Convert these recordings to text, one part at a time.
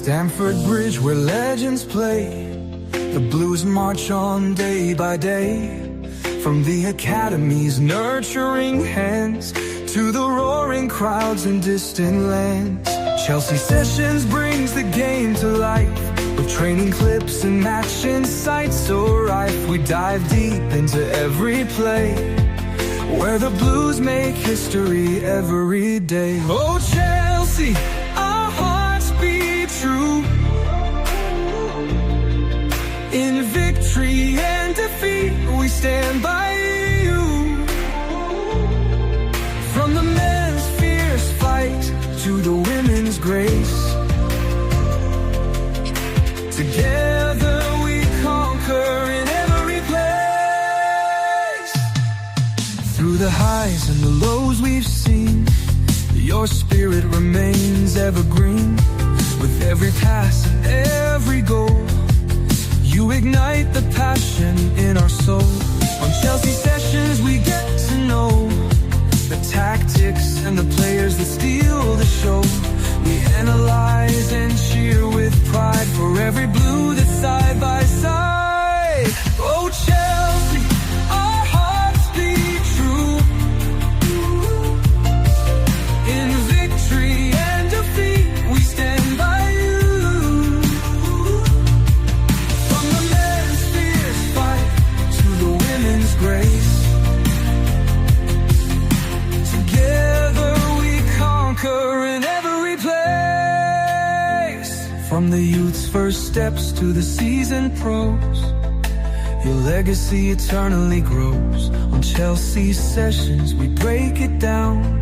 Stamford Bridge where legends play, the Blues march on day by day. From the academy's nurturing hands to the roaring crowds in distant lands, Chelsea Sessions brings the game to life, with training clips and match insights so rife. We dive deep into every play, where the Blues make history every day. Oh Chelsea, our hearts beat true, in victory and defeat we stand by you. From the men's fierce fight to the women's grace, together we conquer in every place. Through the highs and the lows we've seen, your spirit remains evergreen. With every pass and every goal, you ignite the passion in our soul. On Chelsea Sessions we get to know the tactics and the players that steal the show. We analyze and cheer with pride for every Blue that's side by side. Oh Chelsea, our hearts beat true, in victory and defeat we stand by you. From the men's fierce fight to the women's grace, together we conquer in every place. From the youth's first steps to the seasoned pros, your legacy eternally grows. On Chelsea Sessions we break it down,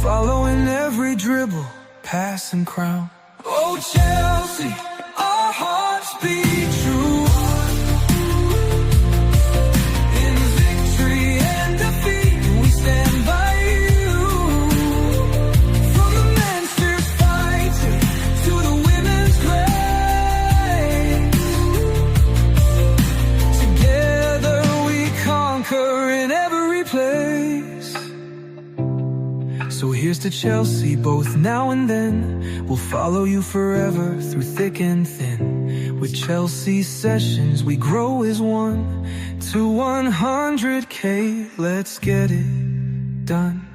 following every dribble, pass and crown. Oh Chelsea, our hearts beat true, in victory and defeat we stand by you. From the men's fierce fight to the women's grace, together we conquer in every place. So here's to Chelsea, both now and then. We'll follow you forever through thick and thin. With Chelsea Sessions we grow as one to 100K. Let's get it done.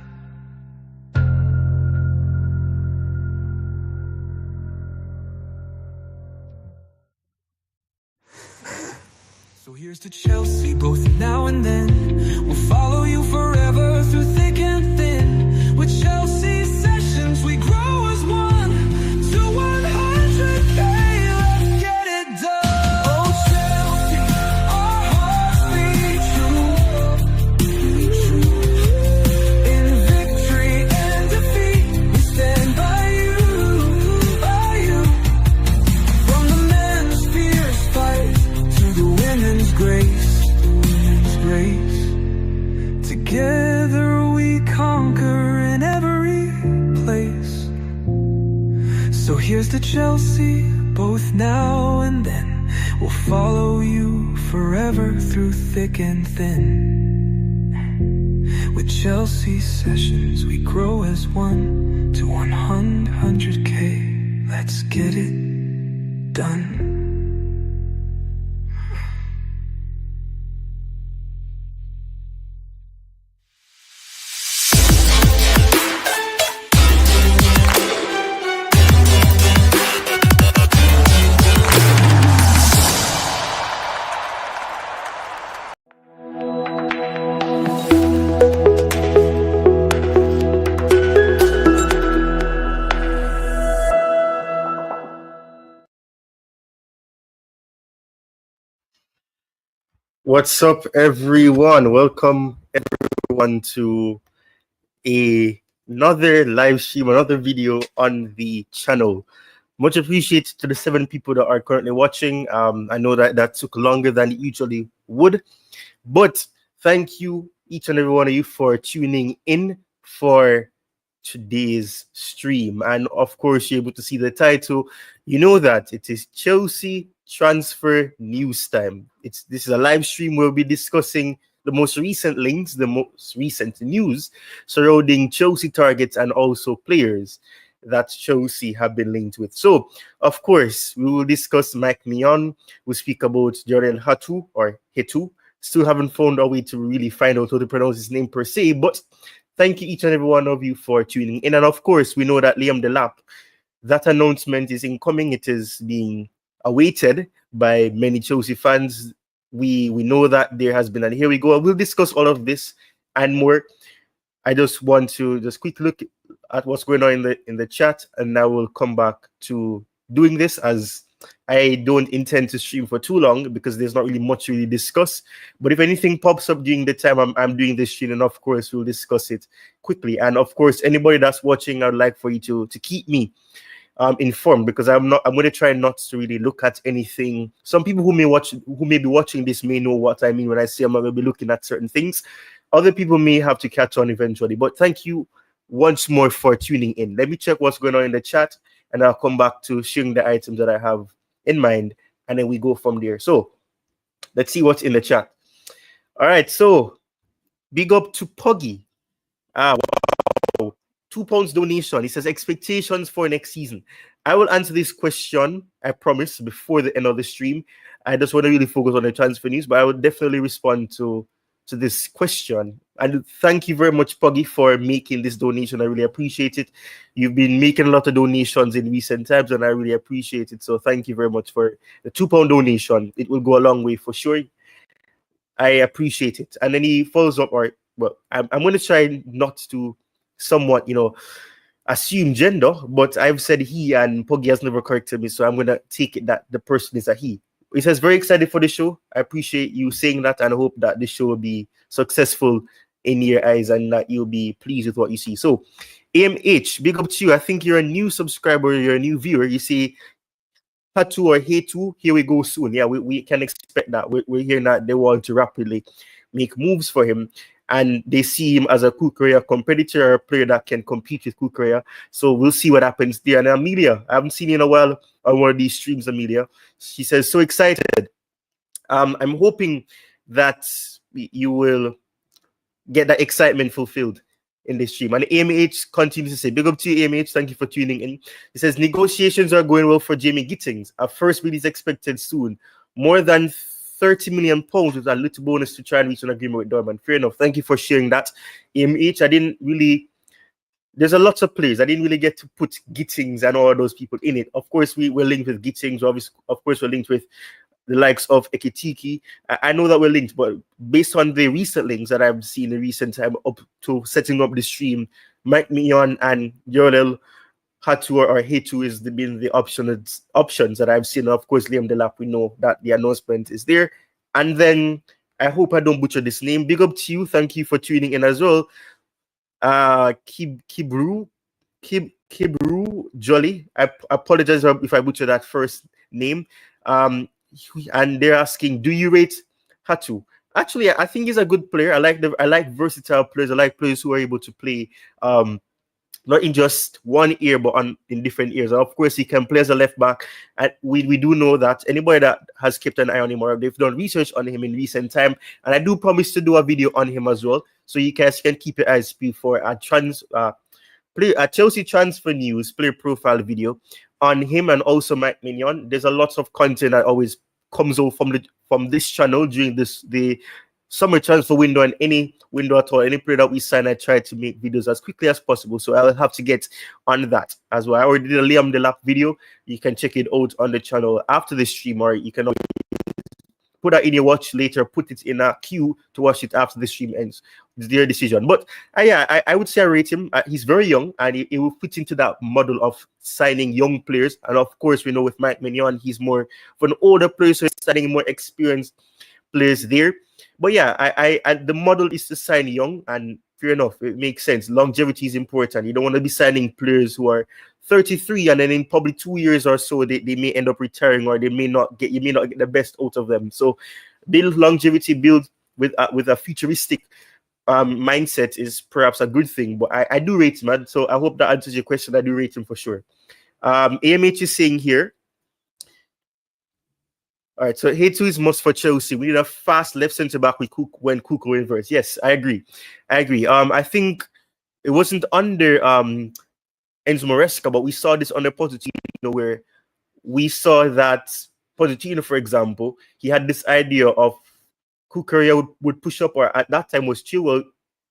So here's to Chelsea, both now and then. We'll follow you forever through thick and thin. With Chelsea Sessions we grow as one to 100K. Let's get it done. Oh Chelsea, our hearts beat true, in victory and defeat we stand by you, by you. From the men's fierce fight to the women's grace, together we conquer in every place. So here's to Chelsea, both now and then. We'll follow you forever through thick and thin. With Chelsea Sessions we grow as one to 100K. Let's get it done. What's up, everyone? Welcome everyone to another live stream, another video on the channel. Much appreciated to the 7 people that are currently watching. I know that took longer than it usually would, but thank you, each and every one of you, for tuning in for today's stream. And of course, you're able to see the title. You know that it is Chelsea Transfer News Time. This is a live stream where we'll be discussing the most recent links, the most recent news surrounding Chelsea targets and also players that Chelsea have been linked with. So, of course, we will discuss Maignan. We'll speak about Jorrel Hato or Hato. Still haven't found a way to really find out how to pronounce his name per se, but thank you each and every one of you for tuning in. And of course, we know that Liam Delap, that announcement is incoming. It is being awaited by many Chelsea fans. We know that there has been, and here we go. We'll discuss all of this and more. I just want to just quick look at what's going on in the chat, and I will come back to doing this, as I don't intend to stream for too long because there's not really much to really discuss. But if anything pops up during the time I'm doing this stream, and of course we'll discuss it quickly. And of course, anybody that's watching, I'd like for you to keep me informed, because I'm going to try not to really look at anything. Some people who may be watching this may know what I mean when I say I'm not going to be looking at certain things. Other people may have to catch on eventually. But thank you once more for tuning in. Let me check what's going on in the chat, and I'll come back to sharing the items that I have in mind, and then we go from there. So let's see what's in the chat. All right, so big up to Poggy. Wow. £2 donation. He says expectations for next season. I will answer this question, I promise, before the end of the stream. I just want to really focus on the transfer news, but I will definitely respond to this question. And thank you very much, Poggy, for making this donation. I really appreciate it. You've been making a lot of donations in recent times, and I really appreciate it. So thank you very much for the £2 donation. It will go a long way for sure. I appreciate it. And then he follows up, or well, I'm going to try not to somewhat, assume gender, but I've said he, and Poggy has never corrected me, so I'm going to take it that the person is a he. He says, very excited for the show. I appreciate you saying that, and I hope that the show will be successful in your eyes and that you'll be pleased with what you see. So, AMH, big up to you. I think you're a new subscriber, you're a new viewer. You say Hato or Hato, here we go soon. Yeah, we can expect that. We're hearing that they want to rapidly make moves for him, and they see him as a Cucurella competitor, a player that can compete with Cucurella. So we'll see what happens there. And Amelia, I haven't seen you in a while on one of these streams, Amelia. She says, so excited. I'm hoping that you will get that excitement fulfilled in this stream. And AMH continues to say, big up to you, AMH. Thank you for tuning in. He says, negotiations are going well for Jamie Gittings. Our first release expected soon. More than £30 million with a little bonus to try and reach an agreement with Dortmund. Fair enough. Thank you for sharing that. AMH, there's a lot of players. I didn't really get to put Gittings and all those people in it. Of course, we're linked with Gittings. Of course, we're linked with the likes of Ekitiki. I know that we're linked, but based on the recent links that I've seen in recent time up to setting up the stream, Maignan and Jorrel Hato or Hato is been the options that I've seen. Of course, Liam Delap, we know that the announcement is there. And then I hope I don't butcher this name. Big up to you. Thank you for tuning in as well. Kibru Jolly. I apologize if I butcher that first name. And they're asking, do you rate Hato? Actually, I think he's a good player. I like versatile players. I like players who are able to play not in just one ear, but in different ears. And of course, he can play as a left back. And we do know that anybody that has kept an eye on him, or they've done research on him in recent time, and I do promise to do a video on him as well, so you guys can keep your eyes peeled for a Chelsea transfer news player profile video on him, and also Maignan. There's a lot of content that always comes out from this channel during the summer transfer window, and any window at all. Any player that we sign, I try to make videos as quickly as possible, so I'll have to get on that as well. I already did a Liam Delap video. You can check it out on the channel after the stream, or you can put that in your watch later, put it in a queue to watch it after the stream ends. It's their decision. But I would say I rate him. He's very young, and he will fit into that model of signing young players. And of course, we know with Maignan, he's more for an older player, so he's signing more experienced players there. But yeah, the model is to sign young, and fair enough, it makes sense. Longevity is important. You don't want to be signing players who are 33 and then in probably 2 years or so they may end up retiring, or you may not get the best out of them. So build longevity, build with a futuristic mindset is perhaps a good thing. But I do rate him, man. So I hope that answers your question. I do rate him for sure. AMH is saying here. All right, so Hato is must for Chelsea. We need a fast left centre back with when Cucurella reverts. Yes, I agree. I think it wasn't under Enzo Maresca, but we saw this under Pochettino, where we saw that Pochettino, for example, he had this idea of Cucurella would push up, or at that time was Chilwell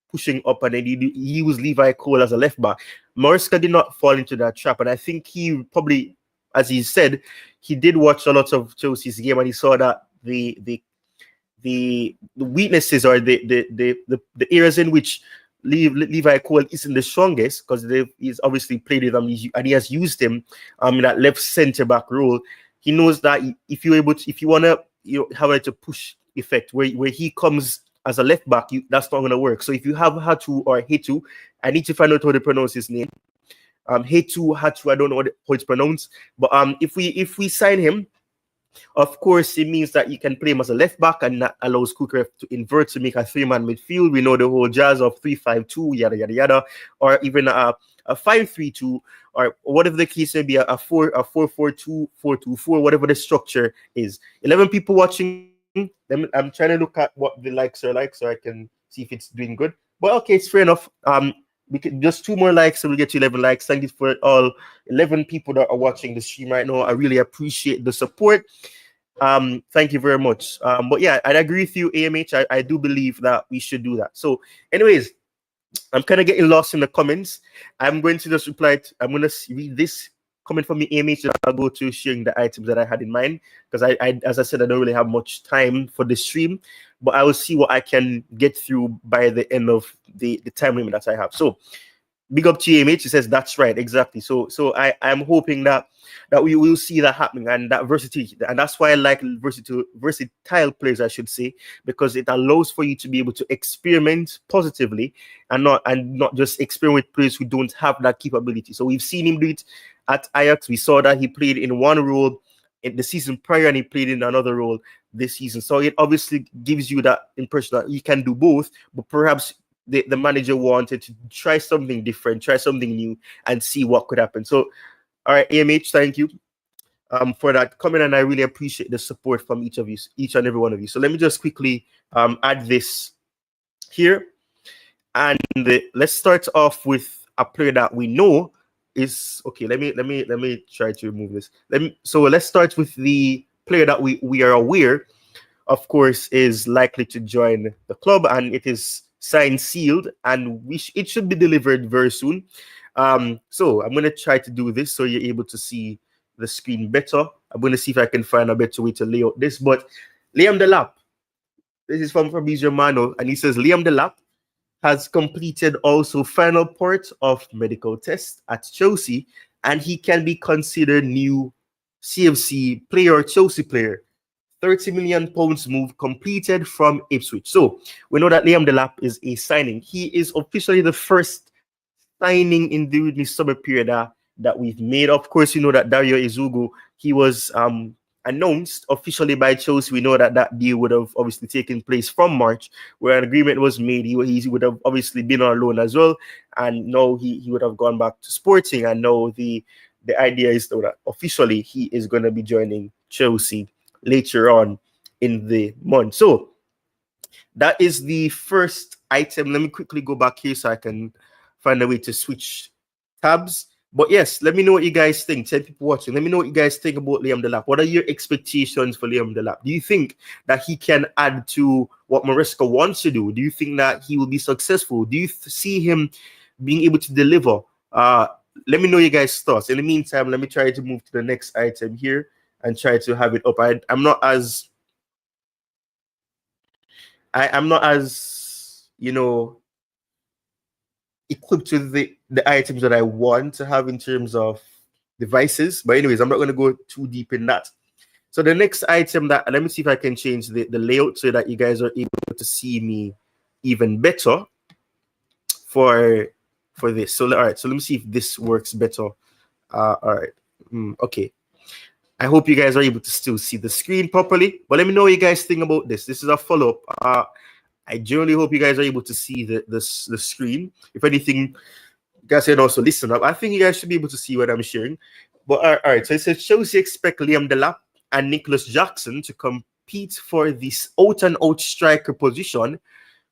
pushing up, and then he was Levi Cole as a left back. Maresca did not fall into that trap, and I think he probably, as he said, he did watch a lot of Chelsea's game, and he saw that the weaknesses, or the areas in which Levi Cole isn't the strongest, because he's obviously played with him and he has used him in that left centre back role. He knows that if you want to have a push effect where he comes as a left back, that's not going to work. So if you have Hatu or Hato, I need to find out how to pronounce his name. Hatu, I don't know how it's pronounced, but if we sign him, of course, it means that you can play him as a left back, and that allows Cucurella to invert to make a 3-man midfield. We know the whole jazz of 3-5-2, yada yada yada, or even a 5-3-2, or whatever the case may be, a 4-4-2, 4-2-4, whatever the structure is. 11 people watching. I'm trying to look at what the likes are like, so I can see if it's doing good. But okay, it's fair enough. We can just 2 more likes, so we get to 11 likes. Thank you for all 11 people that are watching the stream right now. I really appreciate the support. Thank you very much. But yeah, I agree with you, AMH. I do believe that we should do that. So, anyways, I'm kind of getting lost in the comments. I'm going to just reply. I'm going to read this comment from me, AMH, and I'll go to sharing the items that I had in mind, because I as I said, I don't really have much time for the stream, but I will see what I can get through by the end of the time limit that I have. So big up to AMH. He says that's right, exactly. So I'm hoping that we will see that happening, and that versatility, and that's why I like versatile players, I should say, because it allows for you to be able to experiment positively and not just experiment with players who don't have that capability. So we've seen him do it at Ajax. We saw that he played in one role in the season prior, and he played in another role this season. So it obviously gives you that impression that he can do both, but perhaps the manager wanted to try something different, try something new, and see what could happen. So, all right, AMH, thank you for that comment, and I really appreciate the support from each and every one of you. So let me just quickly add this here, and let's start off with a player that we know is okay. Let me try to remove this. So let's start with the player that we are aware, of course, is likely to join the club, and it is signed, sealed, and it should be delivered very soon. So I'm going to try to do this so you're able to see the screen better. I'm going to see if I can find a better way to lay out this. But Liam Delap, this is from Fabrizio Romano, and he says Liam Delap has completed also final part of medical test at Chelsea, and he can be considered new CFC player, Chelsea player. £30 million move completed from Ipswich. So we know that Liam Delap is a signing. He is officially the first signing in the summer period that we've made. Of course, you know that Dario Izugu, he was announced officially by Chelsea. We know that deal would have obviously taken place from March, where an agreement was made. He would have obviously been on loan as well, and now he would have gone back to Sporting. And now the idea is that officially he is going to be joining Chelsea later on in the month. So that is the first item. Let me quickly go back here so I can find a way to switch tabs. But yes, let me know what you guys think. 10 people watching. Let me know what you guys think about Liam Delap. What are your expectations for Liam Delap? Do you think that he can add to what Maresca wants to do? Do you think that he will be successful? Do you see him being able to deliver? Let me know your guys' thoughts. In the meantime, let me try to move to the next item here and try to have it up. I'm not as equipped with the items that I want to have in terms of devices. But anyways, I'm not going to go too deep in that. So the next item let me see if I can change the layout so that you guys are able to see me even better for this. So all right, so let me see if this works better. All right. Okay. I hope you guys are able to still see the screen properly. But let me know what you guys think about this. This is a follow-up. I generally hope you guys are able to see the screen. If anything, you guys can also listen up. I think you guys should be able to see what I'm sharing. But all right, so it says Chelsea expect Liam Delap and Nicholas Jackson to compete for this out-and-out striker position,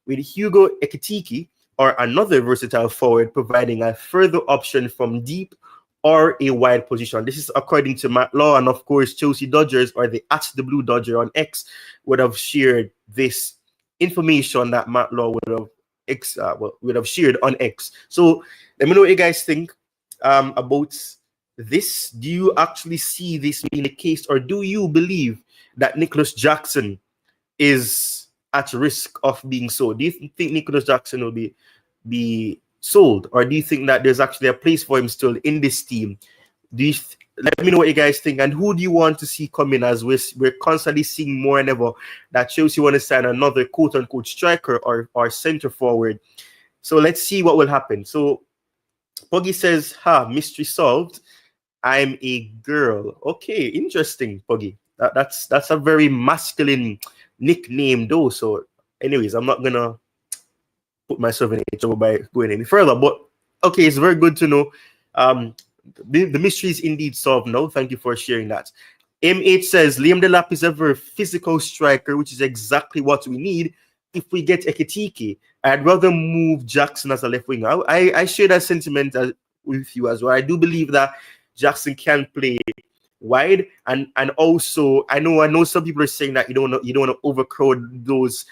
with Hugo Ekitike or another versatile forward, providing a further option from deep or a wide position. This is according to Matt Law, and of course, Chelsea Dodgers, or the @the_blue Dodger on X, would have shared this information that Matt Law would have shared on X. So let me know what you guys think about this. Do you actually see this being the case, or do you believe that Nicholas Jackson is at risk of being sold? Do you think Nicholas Jackson will be sold, or do you think that there's actually a place for him still in this team? Let me know what you guys think, and who do you want to see come in, as we're constantly seeing more and ever that Chelsea want to sign another quote-unquote striker or center forward. So let's see what will happen. So Puggy says, mystery solved. I'm a girl. Okay, interesting, Puggy. That's a very masculine nickname though. So anyways, I'm not gonna put myself in trouble by going any further, but okay, it's very good to know. The mystery is indeed solved now. Thank you for sharing that. MH says Liam Delap is a very physical striker, which is exactly what we need if we get Ekitike. I'd rather move Jackson as a left winger. I share that sentiment with you as well. I do believe that Jackson can play wide, and also I know some people are saying that you don't want to overcrowd those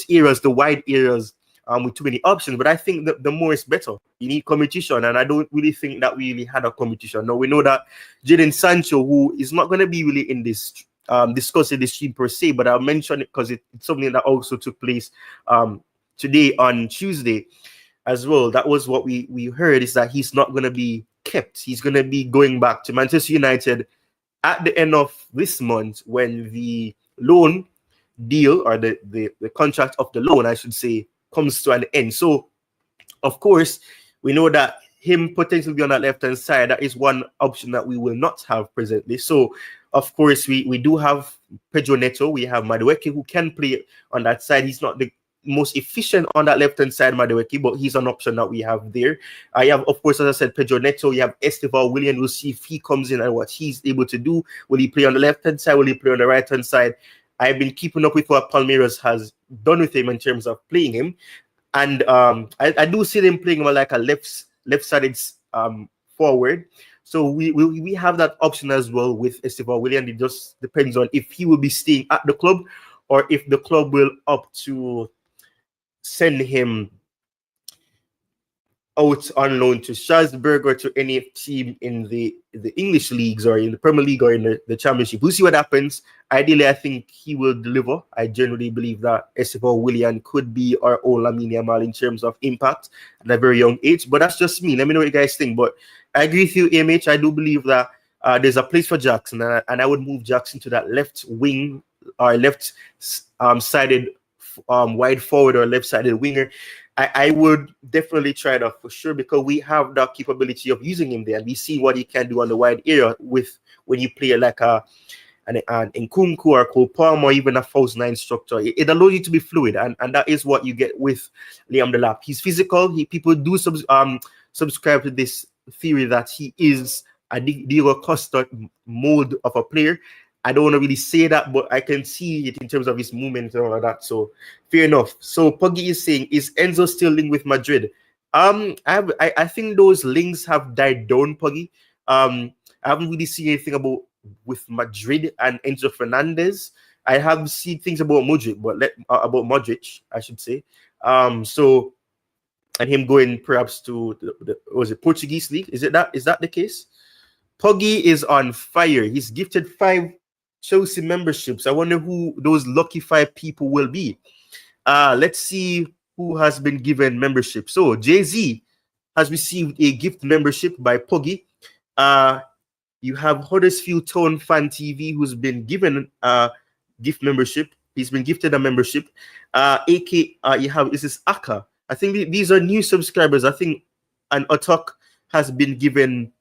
areas, the wide areas, with too many options. But I think that the more is better. You need competition, and I don't really think that we really had a competition. Now we know that Jadon Sancho, who is not going to be really in this discussing this stream per se, but I'll mention it because it's something that also took place today on Tuesday as well. That was what we heard, is that he's not going to be kept. He's going to be going back to Manchester United at the end of this month, when the loan deal, or the contract of the loan, I should say, comes to an end. So of course we know that him potentially be on that left hand side, that is one option that we will not have presently. So of course we do have Pedro Neto, we have Madueke, who can play on that side. He's not the most efficient on that left hand side, Madueke, but he's an option that we have there. I have, of course, as I said, Pedro Neto. You have Esteval William. We'll see if he comes in and what he's able to do. Will he play on the left hand side? Will he play on the right hand side? I've been keeping up with what Palmeiras has done with him in terms of playing him, and I do see them playing him like a left-sided forward. So we have that option as well with Esteval William. It just depends on if he will be staying at the club, or if the club will opt to send him out on loan to Strasbourg or to any team in the English leagues, or in the Premier League, or in the Championship. We'll see what happens. Ideally, I think he will deliver. I generally believe that Esteval William could be our own Lamine Yamal in terms of impact at a very young age. But that's just me. Let me know what you guys think. But I agree with you, AMH. I do believe that there's a place for Jackson, and I would move Jackson to that left wing, or left-sided wide forward, or left-sided winger. I would definitely try that for sure, because we have the capability of using him there, and we see what he can do on the wide area with when you play like an Nkunku or Cole Palmer, or even a false nine structure. It allows you to be fluid, and that is what you get with Liam Delap. He's physical. People do subscribe to this theory that he is a Diego Costa mold of a player. I don't want to really say that, but I can see it in terms of his movement and all of that. So fair enough. So Puggy is saying, is Enzo still linked with Madrid? I think those links have died down, Puggy. I haven't really seen anything with Madrid and Enzo Fernandez. I have seen things about Modric, but about Modric, I should say. So, and him going perhaps to was it Portuguese league? Is that the case? Puggy is on fire. He's gifted 5 Chelsea memberships. I wonder who those lucky 5 people will be. Let's see who has been given membership. So Jay-Z has received a gift membership by Puggy. You have Huddersfield Town Fan TV, who's been given a gift membership. He's been gifted a membership. You have, this is Aka. I think these are new subscribers. I think an Otok has been given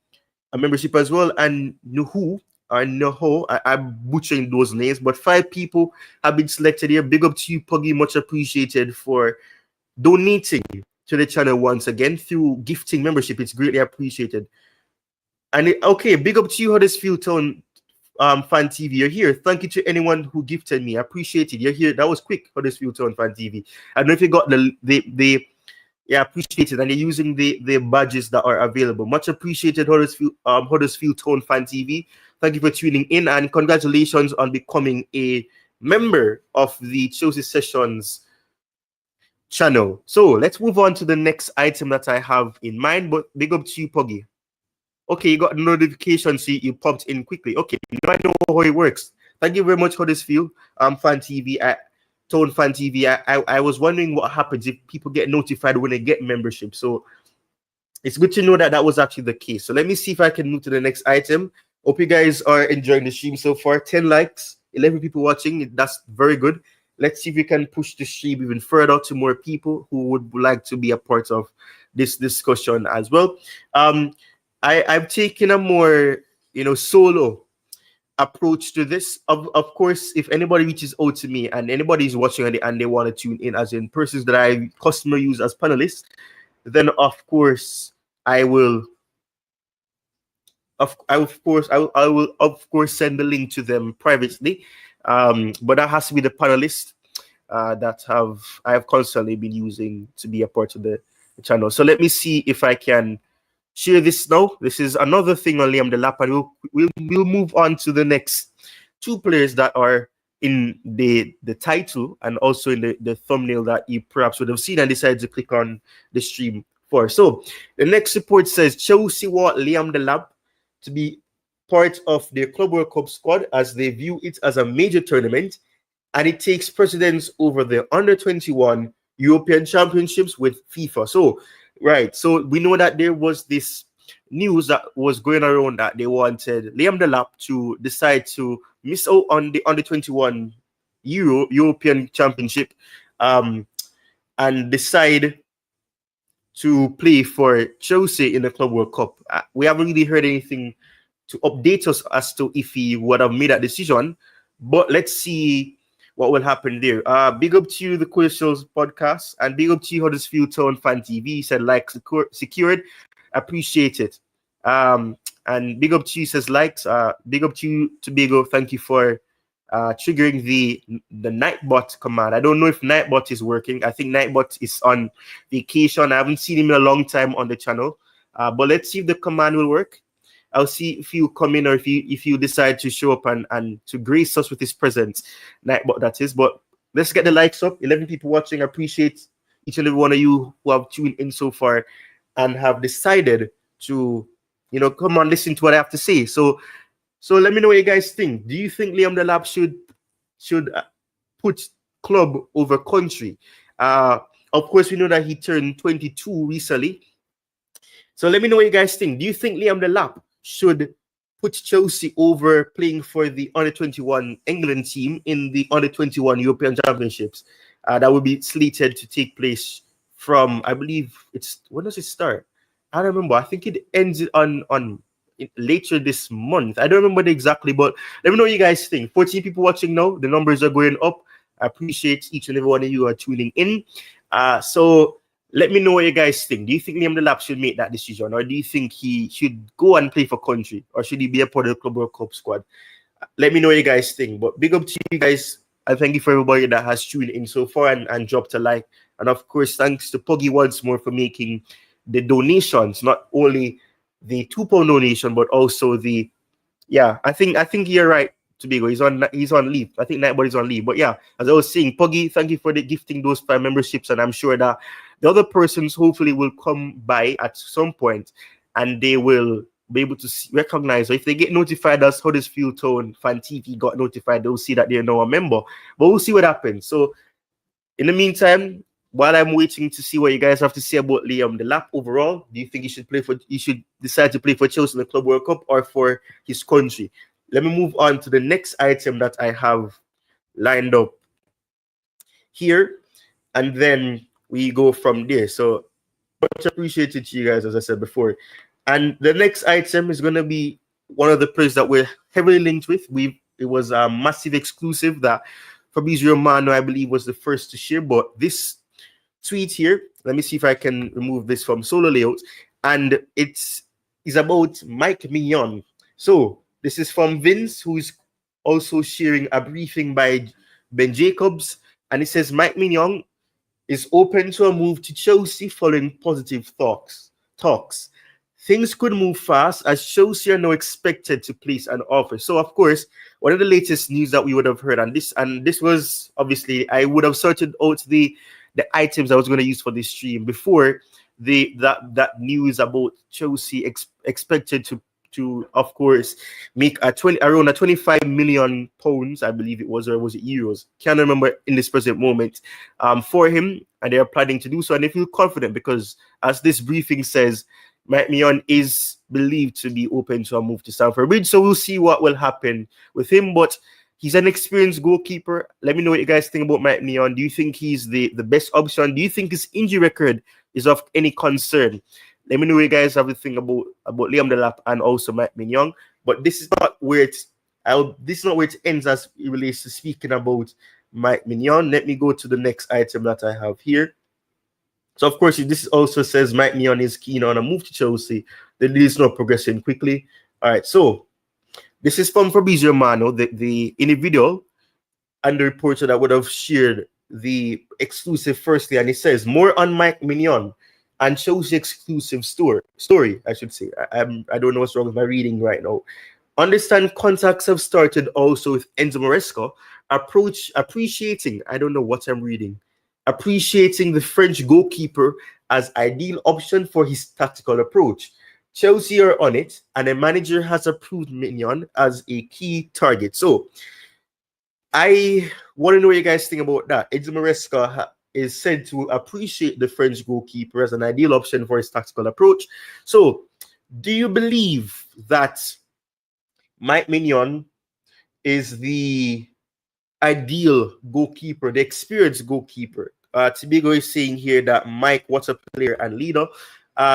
a membership as well, and Nuhu, I'm butchering those names, but 5 people have been selected here. Big up to you, Puggy. Much appreciated for donating to the channel once again through gifting membership. It's greatly appreciated. And okay, big up to you, Huddersfield Town Fan TV. You're here. Thank you to anyone who gifted me. I appreciate it. You're here. That was quick, Huddersfield Town Fan TV. I don't know if you got the Yeah, appreciate it. And you're using the badges that are available. Much appreciated, Huddersfield Town Fan TV. Thank you for tuning in, and congratulations on becoming a member of the Chelsea Sessions channel. So let's move on to the next item that I have in mind. But big up to you, Poggy. Okay, you got a notification, so you popped in quickly. Okay, now I know how it works. Thank you very much, Huddersfield Fan TV. Tone Fan TV. I was wondering what happens if people get notified when they get membership. So it's good to know that that was actually the case. So let me see if I can move to the next item. Hope you guys are enjoying the stream so far. 10 likes, 11 people watching. That's very good. Let's see if we can push the stream even further to more people who would like to be a part of this discussion as well. I've taken a more, solo approach to this. Of course, if anybody reaches out to me and anybody is watching and they want to tune in, as in persons that I customer use as panelists, then of course I will send the link to them privately. But that has to be the panelists that I have constantly been using to be a part of the channel. So let me see if I can share this now. This is another thing on Liam Delap, and we'll move on to the next two players that are in the title and also in the thumbnail that you perhaps would have seen and decided to click on the stream for. So the next report says Chelsea want Liam Delap to be part of their Club World Cup squad as they view it as a major tournament, and it takes precedence over the under-21 European Championships with FIFA. So we know that there was this news that was going around that they wanted Liam Delap to decide to miss out on the under-21 European Championship and decide to play for Chelsea in the Club World Cup. We haven't really heard anything to update us as to if he would have made that decision, but let's see what will happen there. Big up to you, the Questions podcast, and big up to you, Huddersfield Town Fan TV. He said like secured, appreciate it. And big up to you, says likes. Big up to you, Tobago. Thank you for triggering the Nightbot command. I don't know if Nightbot is working. I think Nightbot is on vacation. I haven't seen him in a long time on the channel. But let's see if the command will work. I'll see if you come in or if you decide to show up and to grace us with his presence. Nightbot, that is. But let's get the likes up. 11 people watching. I appreciate each and every one of you who have tuned in so far and have decided to, come on, listen to what I have to say. So let me know what you guys think. Do you think Liam Delap should put club over country? Of course, we know that he turned 22 recently. So let me know what you guys think. Do you think Liam Delap should put Chelsea over playing for the under-21 England team in the under-21 European Championships? That would be slated to take place from, I believe when does it start? I don't remember. I think it ends on later this month. I don't remember exactly, but let me know what you guys think. 14 people watching now. The numbers are going up. I appreciate each and every one of you are tuning in. So let me know what you guys think. Do you think Liam Delap should make that decision, or do you think he should go and play for country, or should he be a part of the Club World Cup squad? Let me know what you guys think. But big up to you guys, and thank you for everybody that has tuned in so far and dropped a like. And of course, thanks to Poggy once more for making the donations, not only the £2 donation, but also I think you're right, Tobago. He's on leave. I think Nightbody's on leave. But yeah, as I was saying, Poggy, thank you for the gifting those 5 memberships, and I'm sure that the other persons hopefully will come by at some point and they will be able to recognize, or if they get notified as Huddersfield Town Fan TV got notified, they'll see that they're now a member. But we'll see what happens. So in the meantime, while I'm waiting to see what you guys have to say about Liam Delap overall, do you think he should decide to play for Chelsea in the Club World Cup or for his country? Let me move on to the next item that I have lined up here, and then we go from there. So much appreciated to you guys, as I said before. And the next item is going to be one of the players that we're heavily linked with. It was a massive exclusive that Fabrizio Romano, I believe, was the first to share. But this tweet here, let me see if I can remove this from solo layout, and it's about Maignan. So this is from Vince, who is also sharing a briefing by Ben Jacobs, and it says Maignan is open to a move to Chelsea following positive talks. Things could move fast as Chelsea are now expected to place an offer. So, of course, one of the latest news that we would have heard, and this was obviously, I would have sorted out the items I was going to use for this stream before that news about Chelsea expected to of course make around a 25 million pounds, I believe it was, or was it euros? Can't remember in this present moment, for him, and they are planning to do so, and they feel confident because, as this briefing says, Maignan is believed to be open to a move to Stamford Bridge. So we'll see what will happen with him, but he's an experienced goalkeeper. Let me know what you guys think about Maignan. Do you think he's the best option? Do you think his injury record is of any concern? Let me know what you guys have to think about Liam Delap and also Maignan. But this is not where it ends as it relates to speaking about Maignan. Let me go to the next item that I have here. So, of course, this also says Maignan is keen on a move to Chelsea. The deal is not progressing quickly. All right, so this is from Fabrizio Romano, the individual and the reporter that would have shared the exclusive firstly, and it says more on Maignan and Chelsea exclusive story, I should say. I don't know what's wrong with my reading right now. Understand contacts have started also with Enzo Maresca, appreciating, I don't know what I'm reading, appreciating the French goalkeeper as ideal option for his tactical approach. Chelsea are on it, and the manager has approved Maignan as a key target. So, I want to know what you guys think about that. Enzo Maresca is said to appreciate the French goalkeeper as an ideal option for his tactical approach. So, do you believe that Maignan is the ideal goalkeeper, the experienced goalkeeper? Tibigo is saying here that Mike, what a player and leader.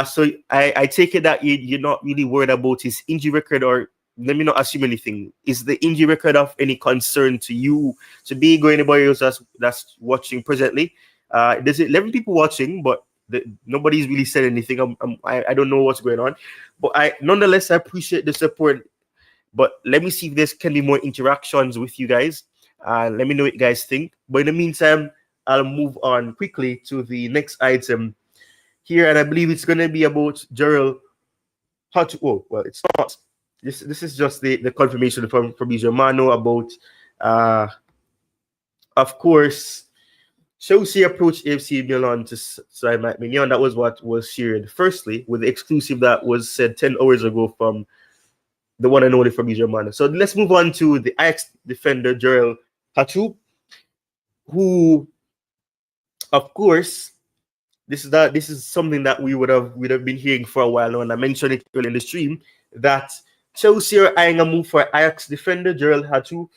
So I take it that you're not really worried about his injury record, or let me not assume anything. Is the injury record of any concern to you, Tibigo, anybody else that's watching presently? There's 11 people watching, but nobody's really said anything. I don't know what's going on, but nonetheless I appreciate the support. But let me see if there can be more interactions with you guys. Let me know what you guys think. But in the meantime, I'll move on quickly to the next item here, and I believe it's going to be about Jorrel Hato. Oh, well, it's not. This is just the confirmation from Fabrizio Romano about, of course, Chelsea approached AFC Milan to sign Maignan. That was what was shared firstly with the exclusive that was said 10 hours ago from the one and only Fabrizio Romano. So let's move on to the Ajax defender Jorrel Hato, who, of course, this is something that we'd have been hearing for a while now, and I mentioned it earlier in the stream that Chelsea are eyeing a move for Ajax defender Jorrel Hato.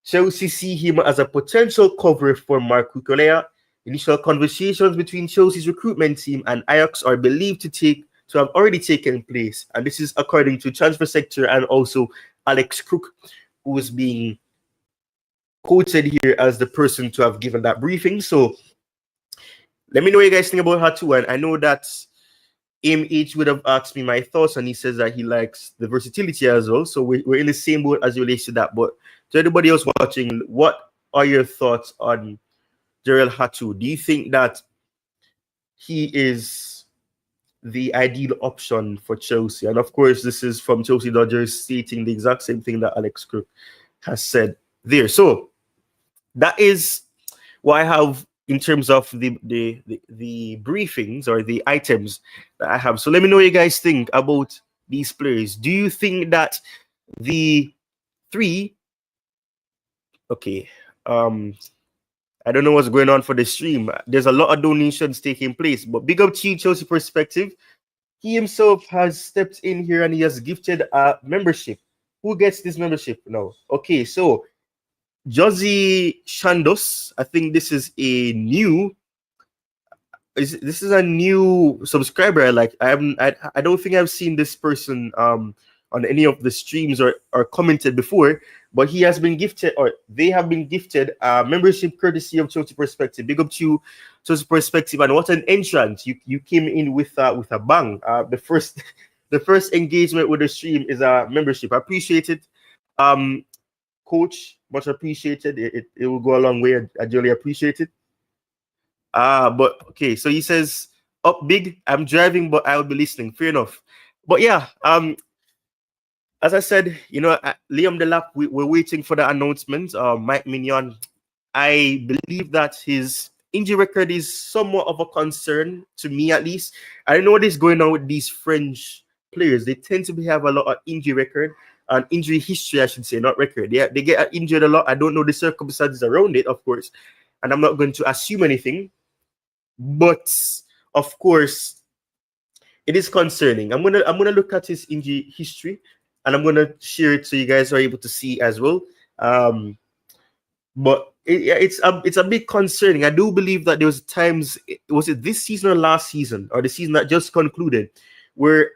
Chelsea see him as a potential cover for Marc Cucurella. Initial conversations between Chelsea's recruitment team and Ajax are believed to have already taken place, and this is according to Transfer Sector and also Alex Crook, who is being quoted here as the person to have given that briefing. So let me know what you guys think about Hato. And I know that MH would have asked me my thoughts, and he says that he likes the versatility as well. So we're in the same boat as it relates to that. But to everybody else watching, what are your thoughts on Jorrel Hato? Do you think that he is the ideal option for Chelsea? And of course, this is from Chelsea Dodgers stating the exact same thing that Alex Crook has said there. So that is what I have in terms of the briefings or the items that I have. So let me know what you guys think about these players. Do you think that the three... Okay, I don't know what's going on for the stream. There's a lot of donations taking place, but big up to you, Chelsea Perspective. He himself has stepped in here and he has gifted a membership. Who gets this membership now? Okay, so Josie Shandos, I think this is a new subscriber. I don't think I've seen this person on any of the streams or commented before, but he has been gifted, or they have been gifted membership courtesy of Chelsea Perspective. Big up to you, Chelsea Perspective, and what an entrance. You came in with a bang. The first engagement with the stream is a membership. I appreciate it. Coach, much appreciated. It will go a long way. I really appreciate it. But okay, so he says up big. I'm driving, but I'll be listening. Fair enough. But yeah, as I said, Liam Delap, we're waiting for the announcement. Mike Mignon, I believe that his injury record is somewhat of a concern to me, at least. I don't know what is going on with these French players. They tend to have a lot of injury record and injury history, I should say, not record. They get injured a lot. I don't know the circumstances around it, of course, and I'm not going to assume anything. But of course, it is concerning. I'm gonna look at his injury history, and I'm gonna share it so you guys are able to see as well. But it's a bit concerning. I do believe that there was times, was it this season or last season or the season that just concluded, where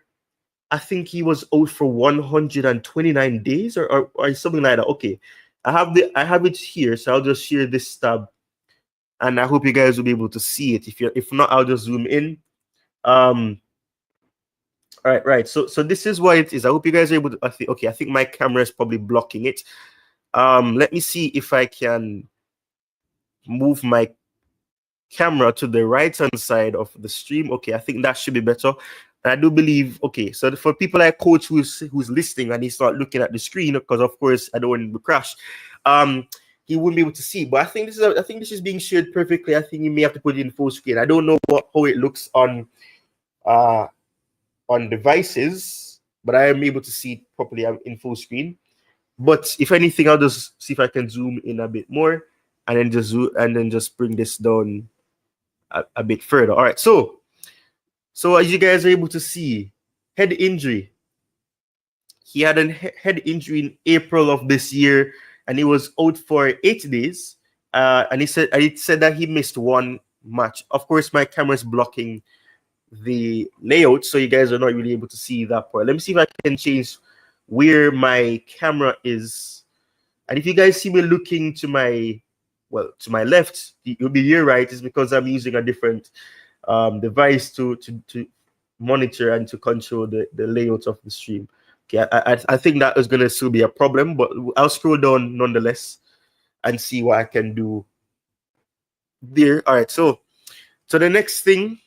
I think he was out for 129 days or something like that. Okay, I have it here, so I'll just share this tab, and I hope you guys will be able to see it. If not, I'll just zoom in. All right. So this is what it is. I hope you guys are able to. I think my camera is probably blocking it. Let me see if I can move my camera to the right hand side of the stream. Okay, I think that should be better. And I do believe. Okay, so for people like Coach who's listening and he's not looking at the screen, because of course I don't want him to crash. He wouldn't be able to see. But I think this is being shared perfectly. I think you may have to put it in full screen. I don't know how it looks on devices, but I am able to see it properly in full screen. But if anything, I'll just see if I can zoom in a bit more, and then just bring this down a bit further. All right, so as you guys are able to see, head injury. He had a head injury in April of this year, and he was out for 8 days. And it said that he missed one match. Of course, my camera is blocking the layout, so you guys are not really able to see that part. Let me see if I can change where my camera is. And if you guys see me looking to my left, you'll be here, right? It's because I'm using a different device to monitor and to control the layout of the stream. Okay, I think that is going to still be a problem, but I'll scroll down nonetheless and see what I can do there. All right, so the next thing,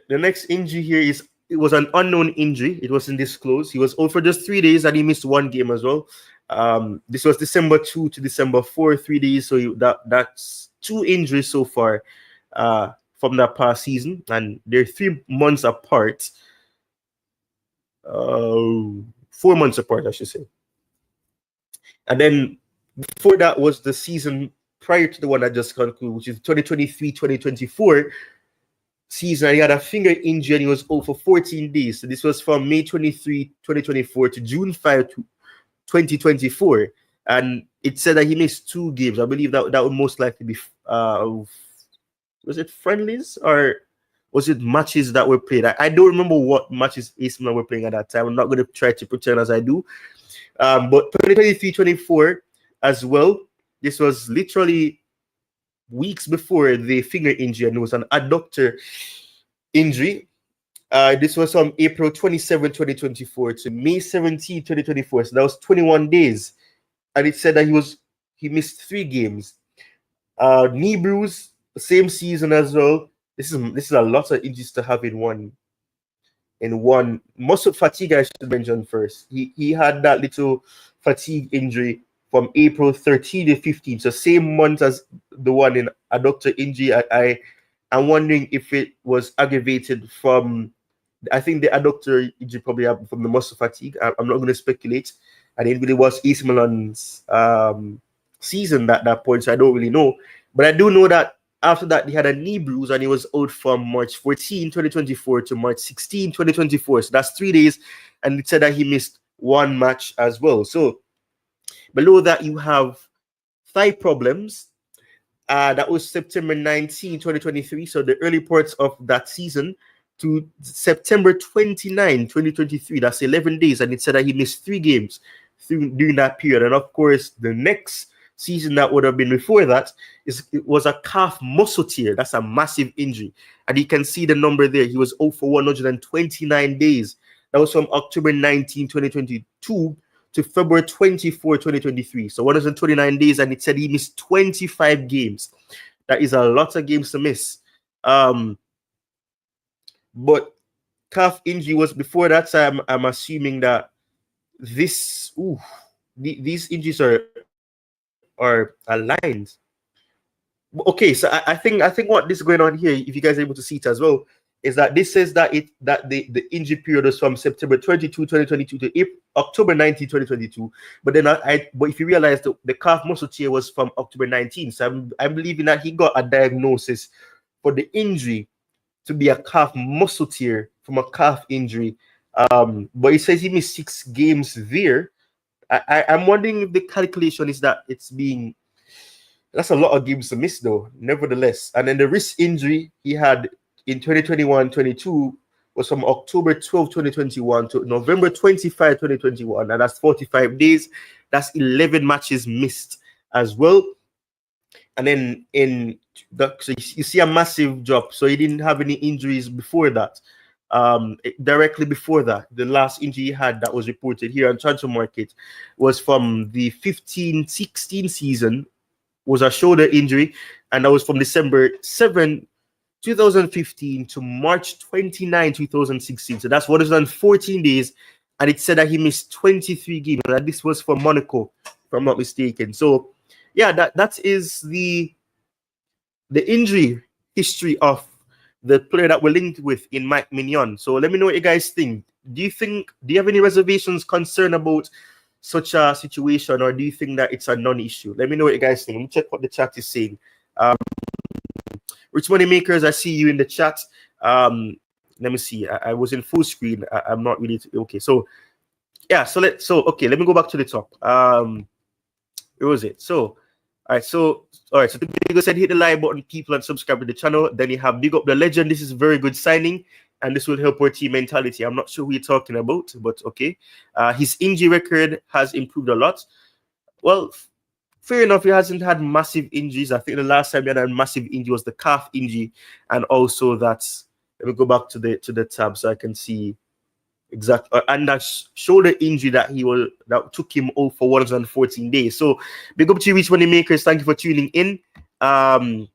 the next injury here is, it was an unknown injury. It wasn't disclosed. He was out for just 3 days and he missed one game as well. This was December 2 to December 4, 3 days. So that's 2 injuries so far from that past season, and they're 3 months apart. 4 months apart, I should say. And then before that was the season prior to the one that just concluded, which is 2023-2024 season. And he had a finger injury and he was out for 14 days. So this was from May 23, 2024 to June 5, 2024. And it said that he missed 2 games. I believe that would most likely be, was it friendlies or was it matches that were played? I don't remember what matches AC Milan were playing at that time. I'm not going to try to pretend as I do. But 2023-24 as well, this was literally weeks before the finger injury, and it was an adductor injury. This was from April 27, 2024 to May 17, 2024. So that was 21 days. And it said that he missed 3 games. Knee bruise, the same season as well. This is a lot of injuries to have in one. Muscle fatigue, I should mention first. He had that little fatigue injury from April 13 to 15, so same month as the one in adductor injury. I'm wondering if it was aggravated from, I think the adductor injury probably happened from the muscle fatigue. I'm not going to speculate. And it really was AC Milan's season at that point, so I don't really know. But I do know that after that, he had a knee bruise and he was out from March 14, 2024 to March 16, 2024. So that's 3 days. And it said that he missed 1 match as well. So below that, you have thigh problems. That was September 19, 2023. So the early parts of that season to September 29, 2023. That's 11 days. And it said that he missed 3 games during that period. And of course, the next season that would have been before that, it was a calf muscle tear. That's a massive injury. And you can see the number there. He was out for 129 days. That was from October 19, 2022 to February 24, 2023. So 129 days, and it said he missed 25 games. That is a lot of games to miss. But calf injury was before that, so I'm assuming that these injuries are aligned. Okay, so I think what this is going on here, if you guys are able to see it as well, is that this says that the injury period is from September 22, 2022 to October 19, 2022. But then but if you realize the calf muscle tear was from October 19, so I'm believing that he got a diagnosis for the injury to be a calf muscle tear from a calf injury. But it says he missed 6 games there. I'm wondering if the calculation is that that's a lot of games to miss, though, nevertheless. And then the wrist injury he had in 2021-22 was from October 12, 2021 to November 25, 2021. And that's 45 days. That's 11 matches missed as well. And then so you see a massive drop. So he didn't have any injuries before that. Directly before that, the last injury he had that was reported here on Transfer Market was from the 15-16 season, was a shoulder injury, and that was from December 7, 2015 to March 29, 2016. So that's 114 days, and it said that he missed 23 games. And this was for Monaco, if I'm not mistaken. So, yeah, that is the injury history of the player that we're linked with in Maignan. So let me know what you guys think. Do you have any reservations, concern about such a situation, or do you think that it's a non-issue? Let me know what you guys think. Let me check what the chat is saying. Rich Money Makers, I see you in the chat. Let me see. I was in full screen. I'm not really okay. So yeah. So let me go back to the top. Where was it? So all right. So the video said hit the like button, people, and subscribe to the channel. Then you have big up the legend. This is very good signing, and this will help our team mentality. I'm not sure who you're talking about, but okay. His injury record has improved a lot. Well, fair enough. He hasn't had massive injuries. I think the last time he had a massive injury was the calf injury, and also that's. Let me go back to the tab so I can see exactly. And that shoulder injury that took him out for 114 days. So big up to you, Rich Money Makers. Thank you for tuning in. And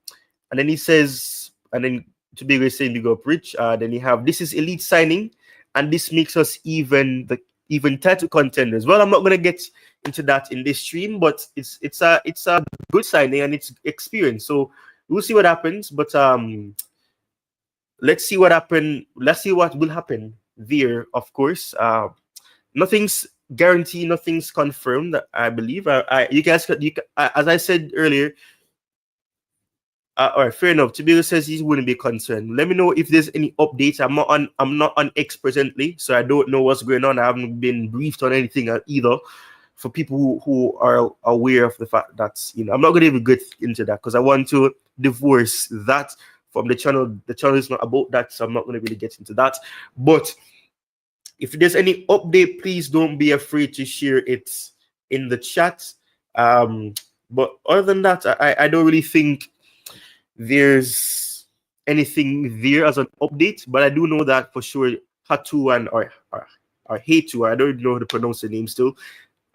then he says, and then to be saying big up Rich. Then you have this is elite signing, and this makes us even title contenders. Well, I'm not gonna get into that in this stream, but it's a good signing and it's experience. So we'll see what happens. But let's see what happen. Let's see what will happen there. Of course, nothing's guaranteed, nothing's confirmed. I believe. You guys, as I said earlier. All right, fair enough. Tobias says he wouldn't be concerned. Let me know if there's any updates. I'm not on X presently, so I don't know what's going on. I haven't been briefed on anything either. For people who are aware of the fact that I'm not going to even get into that because I want to divorce that from the channel. The channel is not about that, so I'm not going to really get into that. But if there's any update, please don't be afraid to share it in the chat. But other than that, I don't really think there's anything there as an update, but I do know that for sure Hato and or Hato, I don't know how to pronounce the name still,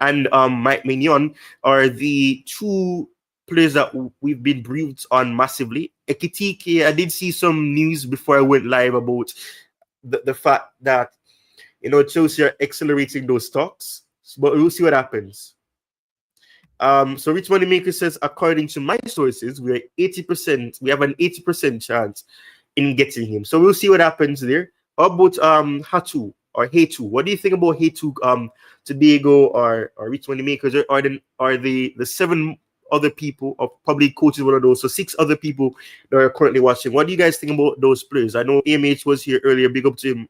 and Maignan are the two players that we've been briefed on massively. Ekitike, I did see some news before I went live about the fact that Chelsea are accelerating those talks, but we'll see what happens. So Rich Money Maker says, according to my sources, we have an 80% chance in getting him. So we'll see what happens there. How about Hato or Hato? What do you think about Hato, Tobago or Rich Money Makers, or the 7 other people, or probably coaches one of those, so 6 other people that are currently watching? What do you guys think about those players? I know AMH was here earlier, big up to him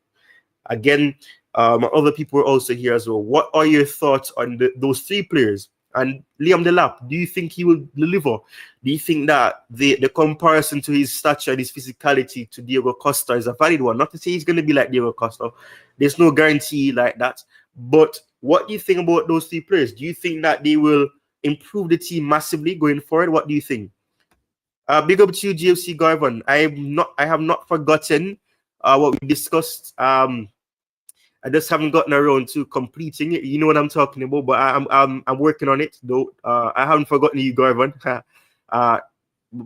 again. Other people are also here as well. What are your thoughts on those 3 players? And Liam Delap, do you think he will deliver? Do you think that the comparison to his stature and his physicality to Diego Costa is a valid one? Not to say he's going to be like Diego Costa. There's no guarantee like that. But what do you think about those 3 players? Do you think that they will improve the team massively going forward? What do you think? Big up to you, GFC Garvan. I have not forgotten what we discussed. I just haven't gotten around to completing it. You know what I'm talking about, but I'm working on it though. I haven't forgotten you, Garvan.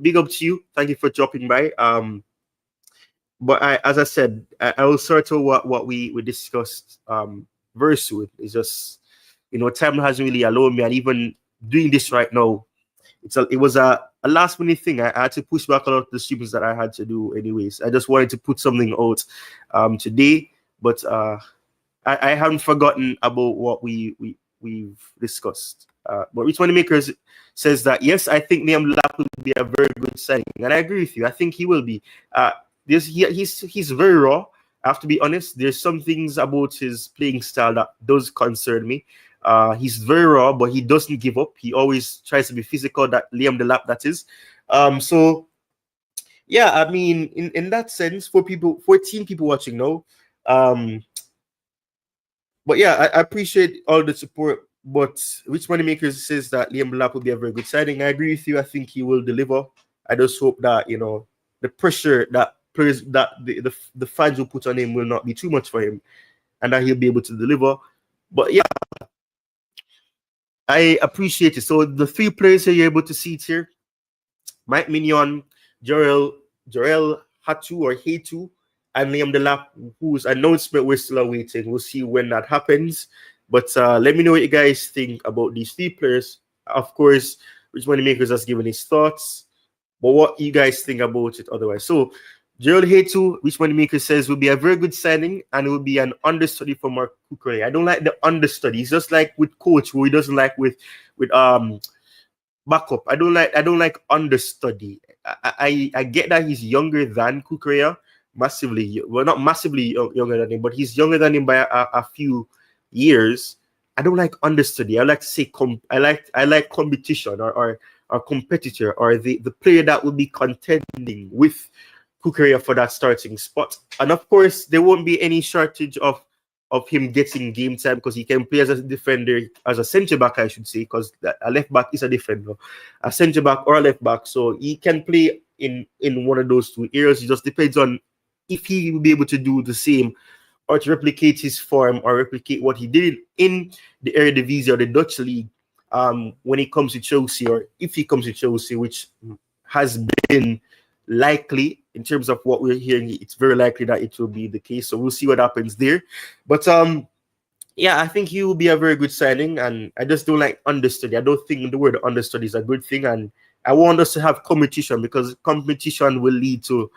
big up to you. Thank you for dropping by. But as I said, I will sort of what we discussed very soon. It's just, time hasn't really allowed me, and even doing this right now, it was a last minute thing. I had to push back a lot of the streams that I had to do anyways. I just wanted to put something out today, but I haven't forgotten about what we've discussed. But Rich Moneymakers says that yes, I think Liam Delap will be a very good signing, and I agree with you. I think he will be. He's very raw. I have to be honest. There's some things about his playing style that does concern me. He's very raw, but he doesn't give up. He always tries to be physical. That Liam Delap, that is. So yeah, I mean, in that sense, 14 people watching now. But yeah, I appreciate all the support. But Rich Moneymakers says that Liam Delap will be a very good signing. I agree with you. I think he will deliver. I just hope that the pressure that players that the fans will put on him will not be too much for him, and that he'll be able to deliver. But yeah, I appreciate it. So the 3 players here you're able to see it here: Maignan Jorrel Hato or Hato, and Liam Delap, whose announcement we're still awaiting. We'll see when that happens. But let me know what you guys think about these 3 players. Of course, Rich Moneymakers has given his thoughts, but what you guys think about it otherwise. So Jorrel Hato, Rich Moneymaker says, will be a very good signing and will be an understudy for Mark Cucurella. I don't like the understudy. It's just like with coach, who he doesn't like with backup. I don't like understudy. I get that he's younger than Cucurella, massively. Well, not massively younger than him, but he's younger than him by a few years. I don't like understudy. I like to say I like competition or competitor or the player that will be contending with Cucurella for that starting spot. And of course, there won't be any shortage of him getting game time because he can play as a defender, as a centre back, I should say, because a left back is a defender, a centre back or a left back. So he can play in one of those 2 areas. It just depends on if he will be able to do the same or to replicate his form or replicate what he did in the Eredivisie or the Dutch league when he comes to Chelsea, or if he comes to Chelsea, which has been likely in terms of what we're hearing. It's very likely that it will be the case. So we'll see what happens there. But yeah, I think he will be a very good signing, and I just don't like understudy. I don't think the word understudy is a good thing, and I want us to have competition because competition will lead to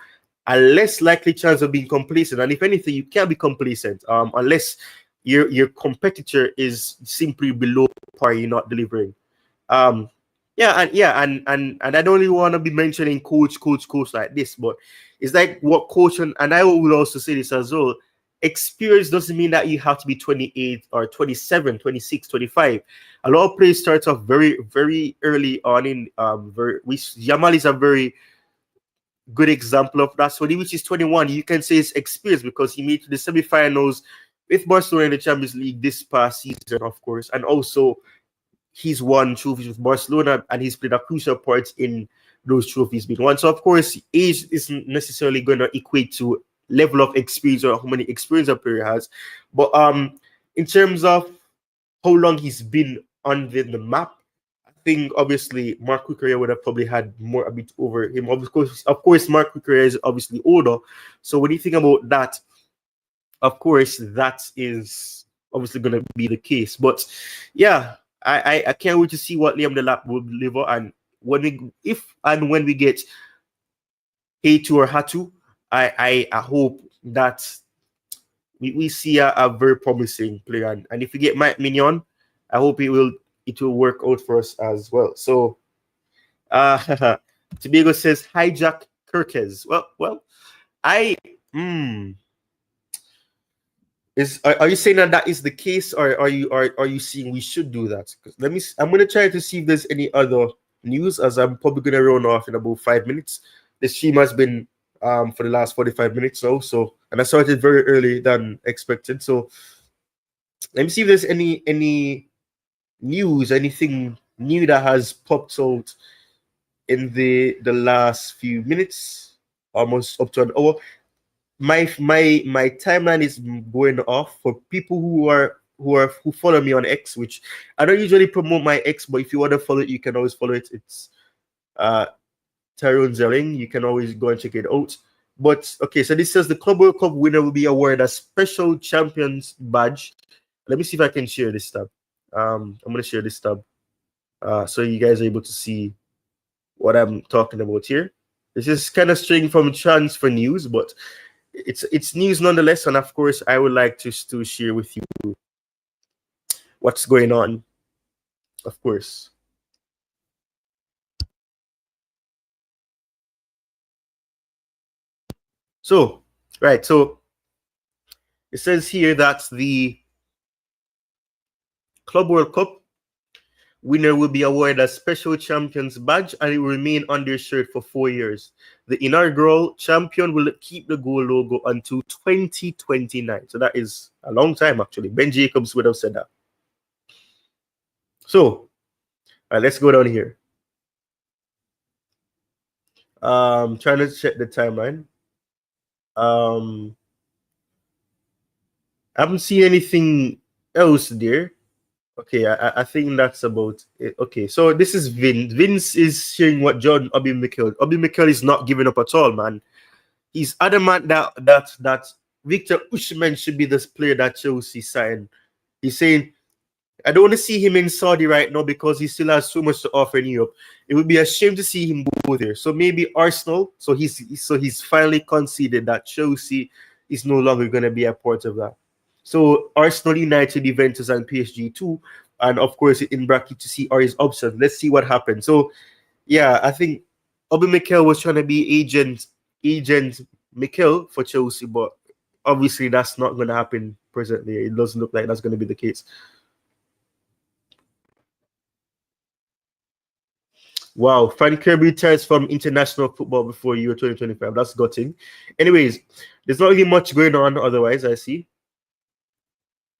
a less likely chance of being complacent. And if anything, you can't be complacent unless your competitor is simply below par, you're not delivering. And I don't really want to be mentioning coach like this, but it's like what coach and I will also say this as well. Experience doesn't mean that you have to be 28 or 27, 26, 25. A lot of players start off very, very early on in Yamal is a very good example of that. So which is 21, you can say it's experience because he made the semi-finals with Barcelona in the Champions League this past season, of course, and also he's won trophies with Barcelona and he's played a crucial part in those trophies being won. So of course, age isn't necessarily going to equate to level of experience or how many experience a player has. But in terms of how long he's been on the map, I think obviously Mark Cucurella would have probably had a bit over him. Of course, Mark Cucurella is obviously older. So when you think about that, of course, that is obviously going to be the case. But yeah, I can't wait to see what Liam Delap will deliver. And when we get Hato or Hatu, I hope that we see a very promising player. And if we get Maignan, I hope it will work out for us as well. So Tobago says hijack Kirkes. Well, are you saying that is the case, or are you saying we should do that? I'm gonna try to see if there's any other news, as I'm probably gonna run off in about 5 minutes. The stream has been for the last 45 minutes now, and I started very early than expected. So let me see if there's any news, anything new that has popped out in the last few minutes, almost up to an hour. My timeline is going off for people who follow me on X, which I don't usually promote my X, but if you want to follow it, you can always follow it. It's Tyrone Zelling. You can always go and check it out. But okay, so this says the Club World Cup winner will be awarded a special champions badge. Let me see if I can share this tab. I'm gonna share this tab so you guys are able to see what I'm talking about here. This is kind of straying from transfer news, but it's news nonetheless. And of course, I would like to share with you what's going on. Of course. So, right. So it says here that the Club World Cup winner will be awarded a special champions badge and it will remain on their shirt for 4 years. The inaugural champion will keep the goal logo until 2029. So that is a long time, actually. Ben Jacobs would have said that. So, let's go down here. Trying to check the timeline. I haven't seen anything else there. Okay, I think that's about it. Okay, so this is Vince. Vince is sharing what John Obi Mikel. Obi Mikel is not giving up at all, man. He's adamant that Victor Osimhen should be this player that Chelsea signed. He's saying, I don't want to see him in Saudi right now because he still has so much to offer in Europe. It would be a shame to see him go there. So maybe Arsenal. So he's finally conceded that Chelsea is no longer going to be a part of that. So Arsenal, United, Juventus, and PSG too, and of course in bracket to see are his options. Let's see what happens. So yeah, I think Obi Mikel was trying to be agent Mikel for Chelsea, but obviously that's not going to happen presently. It doesn't look like that's going to be the case. Wow, Frank Kirby retires from international football before Euro 2025. That's gutting. Anyways, there's not really much going on otherwise, I see.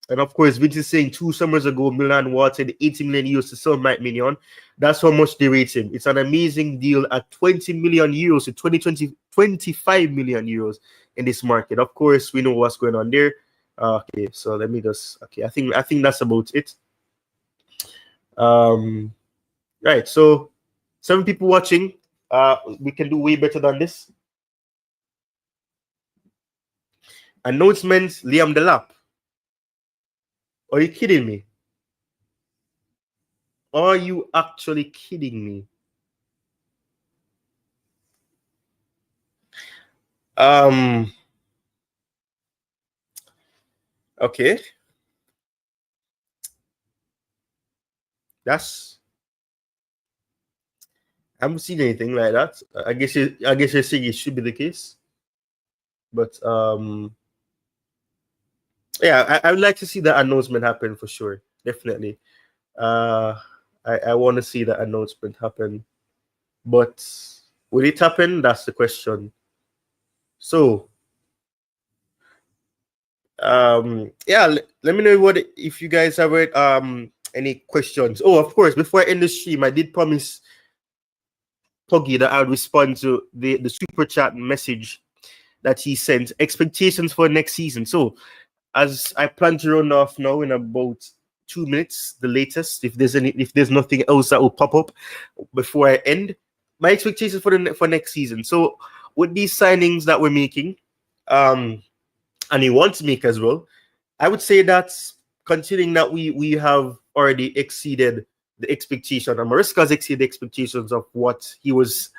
And of course, Vince is saying 2 summers ago, Milan wanted 80 million euros to sell Maignan. That's how much they rate him. It's an amazing deal at 20 million euros to 25 million euros in this market. Of course, we know what's going on there. Okay, so let me just. Okay, I think that's about it. Right. So 7 people watching. We can do way better than this. Announcement: Liam Delap. Are you kidding me? Are you actually kidding me? Okay. I haven't seen anything like that. I guess you're saying it should be the case. But yeah, I would like to see that announcement happen for sure. Definitely. I want to see that announcement happen. But will it happen? That's the question. So yeah, let me know if you guys have any questions. Oh, of course, before I end the stream, I did promise Poggy that I would respond to the super chat message that he sent. Expectations for next season. So as I plan to run off now in about 2 minutes, the latest, if there's nothing else that will pop up before I end, my expectations for next season. So with these signings that we're making, and he wants to make as well, I would say that considering that we have already exceeded the expectation, and Mariska has exceeded the expectations of what he was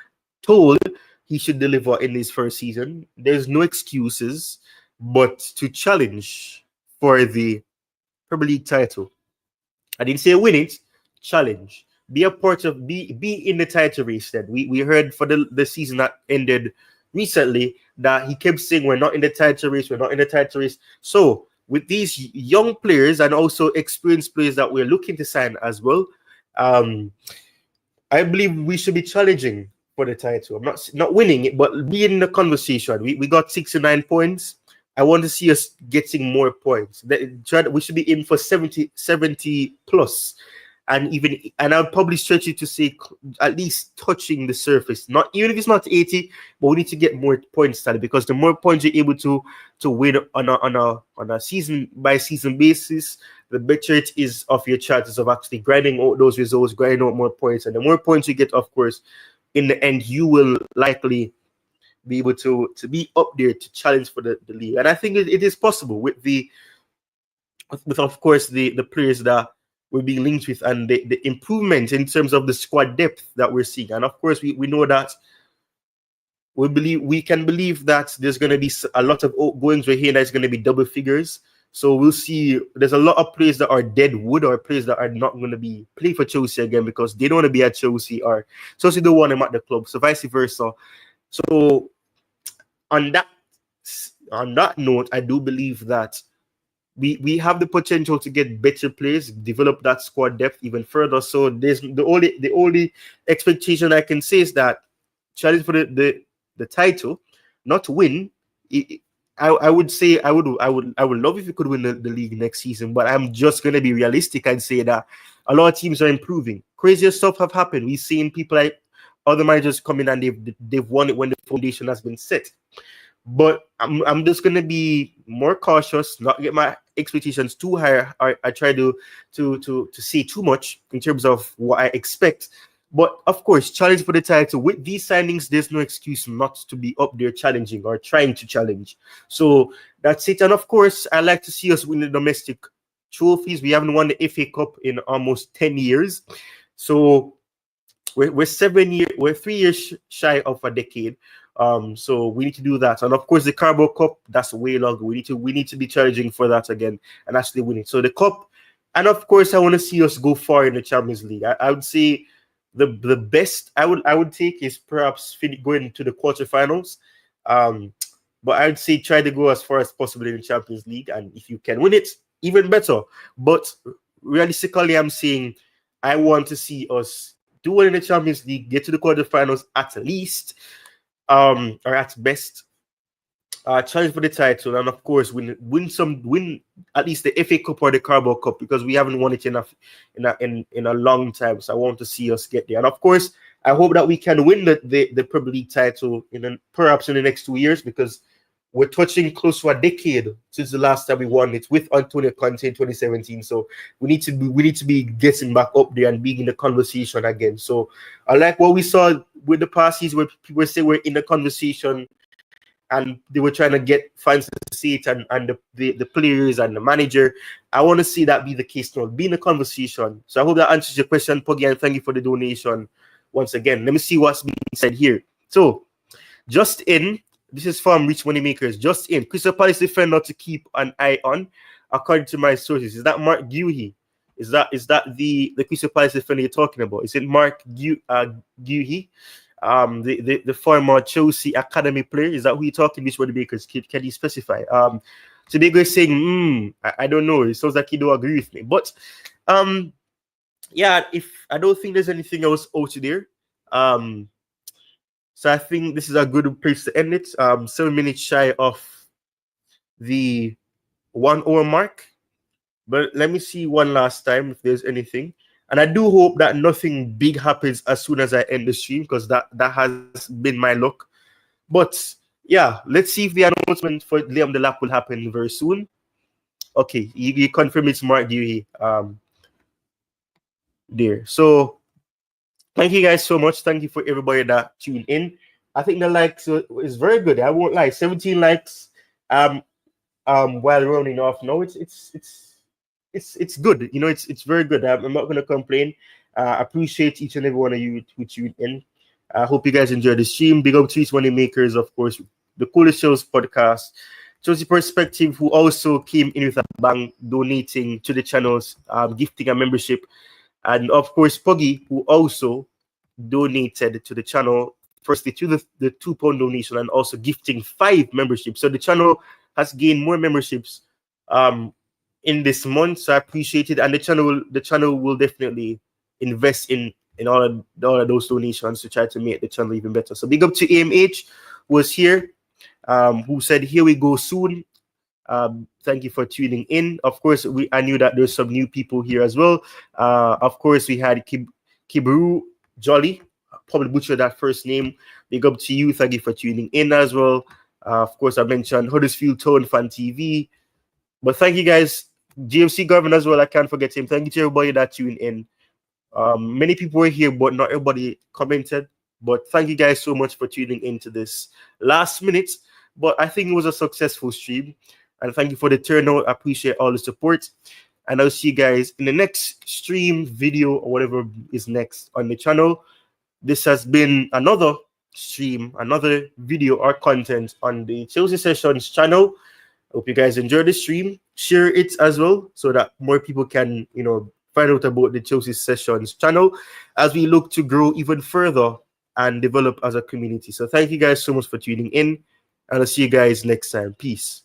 told he should deliver in his first season, there's no excuses but to challenge for the Premier League title. I didn't say win it, challenge. Be a part of, be in the title race then. We heard for the season that ended recently that he kept saying we're not in the title race. So with these young players and also experienced players that we're looking to sign as well, I believe we should be challenging for the title. I'm not winning it, but be in the conversation. We got 69 points. I want to see us getting more points. We should be in for 70 plus. And I'll probably stretch it to say at least touching the surface. Not even if it's not 80, but we need to get more points started, because the more points you're able to win on a season by season basis, the better it is of your chances of actually grinding out those results, grinding out more points. And the more points you get, of course, in the end, you will likely be able to be up there to challenge for the league. And I think it is possible with of course the players that we're being linked with and the improvement in terms of the squad depth that we're seeing. And of course we know that we can believe that there's going to be a lot of outgoings right here that's going to be double figures. So we'll see. There's a lot of players that are dead wood or players that are not going to be play for Chelsea again because they don't want to be at Chelsea or Chelsea don't want them at the club. So vice versa. So on that note, I do believe that we have the potential to get better players, develop that squad depth even further. So there's the only expectation I can say is that challenge for the title, not to win. I would say I would love if we could win the league next season, but I'm just gonna be realistic and say that a lot of teams are improving. Crazier stuff have happened. We've seen people like other managers come in and they've won it when the foundation has been set. But I'm just gonna be more cautious, not get my expectations too high. I try to say too much in terms of what I expect. But of course, challenge for the title with these signings, there's no excuse not to be up there challenging or trying to challenge. So that's it. And of course, I like to see us win the domestic trophies. We haven't won the FA Cup in almost 10 years. So we're 3 years shy of a decade. So we need to do that. And of course, the Carabao Cup, that's way longer. We need to be challenging for that again and actually win it. So the cup, and of course, I want to see us go far in the Champions League. I would say the best I would take is perhaps going to the quarterfinals. But I would say try to go as far as possible in the Champions League, and if you can win it, even better. But realistically, I'm saying I want to see us do it in the Champions League, get to the quarterfinals at least, or at best, challenge for the title, and of course win at least the FA Cup or the Carabao Cup, because we haven't won it enough in a long time. So I want to see us get there, and of course I hope that we can win the Premier League title perhaps in the next 2 years, because we're touching close to a decade since the last time we won it with Antonio Conte in 2017. So we need to be getting back up there and being in the conversation again. So I like what we saw with the past season, where people say we're in the conversation and they were trying to get fans to see it, and the players and the manager. I want to see that be the case now, be in the conversation. So I hope that answers your question, Poggy, and thank you for the donation once again. Let me see what's being said here. So just in, this is from Rich Moneymakers. Just in, Crystal Palace defender to keep an eye on, according to my sources. Is that Mark Guehi? Is that the Crystal Palace defender you're talking about? Is it Mark Guehi? The former Chelsea academy player. Is that who you're talking, Rich Moneymakers? Can you specify? Tobago is saying, I don't know. It sounds like he don't agree with me. But yeah, if I don't think there's anything else out there. So I think this is a good place to end it. 7 minutes shy of the 1 hour mark. But let me see one last time if there's anything. And I do hope that nothing big happens as soon as I end the stream, because that has been my luck. But yeah, let's see if the announcement for Liam Delap will happen very soon. Okay, you confirm it's Mark Dewey there. So thank you guys so much. Thank you for everybody that tuned in. I think the likes is very good. I won't lie. 17 likes while running off. No, it's good. You know, it's very good. I'm not gonna complain. I appreciate each and every one of you who tuned in. I hope you guys enjoyed the stream. Big up to each one of the makers, of course, the Coolest Shows podcast, Chelsea Perspective, who also came in with a bang, donating to the channels, gifting a membership, and of course Poggy, who also donated to the channel, firstly to the £2 donation, and also gifting 5 memberships. So the channel has gained more memberships in this month, so I appreciate it. And the channel will definitely invest in all of those donations to try to make the channel even better. So big up to AMH, who was here, who said here we go soon. Thank you for tuning in. Of course, I knew that there's some new people here as well. Of course, we had Kibru Jolly, probably butchered that first name. Big up to you. Thank you for tuning in as well. Of course, I mentioned Huddersfield Town Fan TV. But thank you guys. GMC Governor as well. I can't forget him. Thank you to everybody that tuned in. Many people were here, but not everybody commented. But thank you guys so much for tuning into this last minute. But I think it was a successful stream. And thank you for the turnout. I appreciate all the support. And I'll see you guys in the next stream, video, or whatever is next on the channel. This has been another stream, another video or content on the Chelsea Sessions channel. I hope you guys enjoyed the stream. Share it as well so that more people can, find out about the Chelsea Sessions channel as we look to grow even further and develop as a community. So thank you guys so much for tuning in, and I'll see you guys next time. Peace.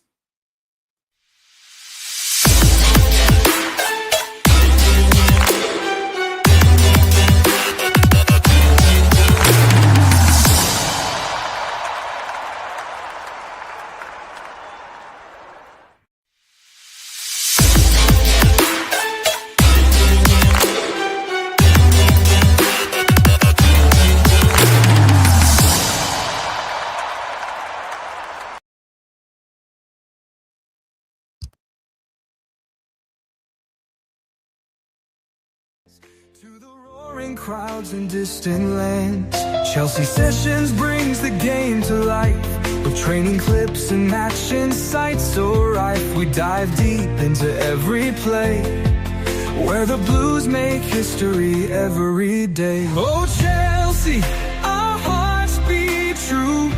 To the roaring crowds in distant lands, Chelsea Sessions brings the game to life. With training clips and match insights so rife, we dive deep into every play, where the Blues make history every day. Oh Chelsea, our hearts beat true.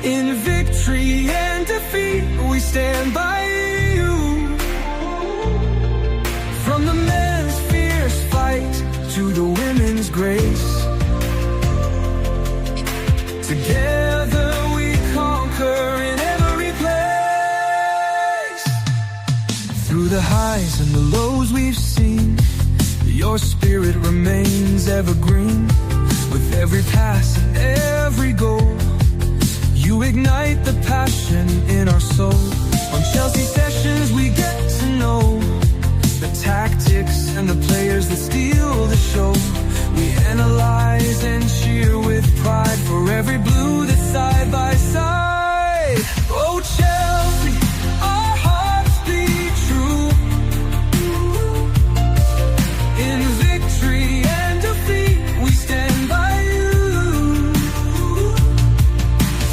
In victory and defeat, we stand by you. From the men's fierce fight to the women's grace, together we conquer in every place. Through the highs and the lows we've seen, your spirit remains evergreen. With every pass and every goal, you ignite the passion in our soul. On Chelsea Sessions we get to know the tactics and the players that steal the show. We analyze and cheer with pride for every Blue that's side by side. Oh Chelsea, our hearts beat true. In victory and defeat, we stand by you.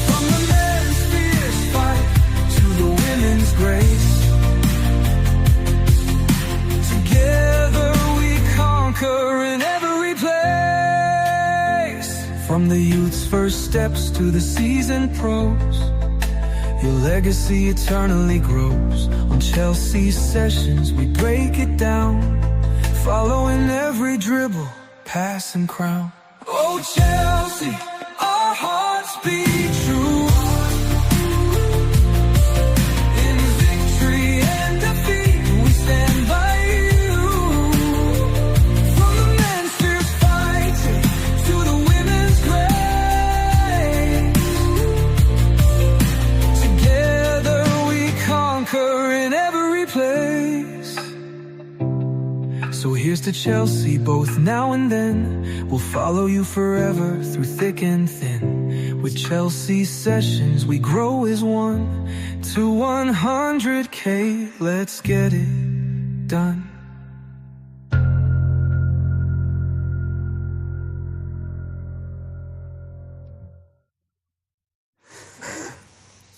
From the men's fierce fight to the women's grace, together we conquer in every place. From the youth's first steps to the seasoned pros, your legacy eternally grows. On Chelsea Sessions we break it down, following every dribble, pass and crown. Oh Chelsea, our hearts beat true. In victory and defeat, we stand by you. From the men's fierce fighting to the women's grace, together we conquer in every place. So here's to Chelsea, both now and then. We'll follow you forever through thick and thin. With Chelsea Sessions we grow as one to 100K. Let's get it done.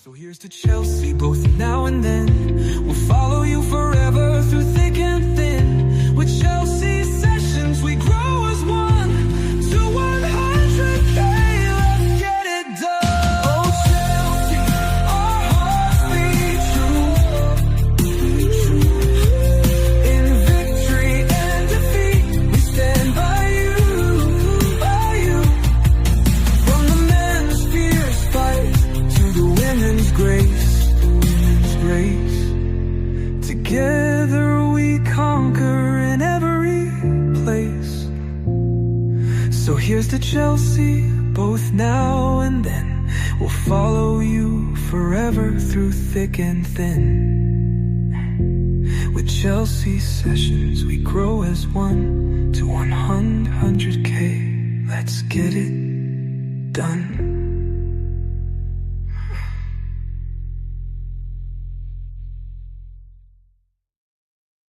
So here's to Chelsea, both now and then. We'll follow you forever through thick and thin. With Chelsea Sessions we grow as one to 100K. Let's get it done. Oh Chelsea, our hearts beat true. In victory and defeat, we stand by you, by you. From the men's fierce fight to the women's grace, together we conquer in every place. So here's to Chelsea, both now and then. We'll follow you forever through thick and thin. With Chelsea Sessions we grow as one to 100K. Let's get it done.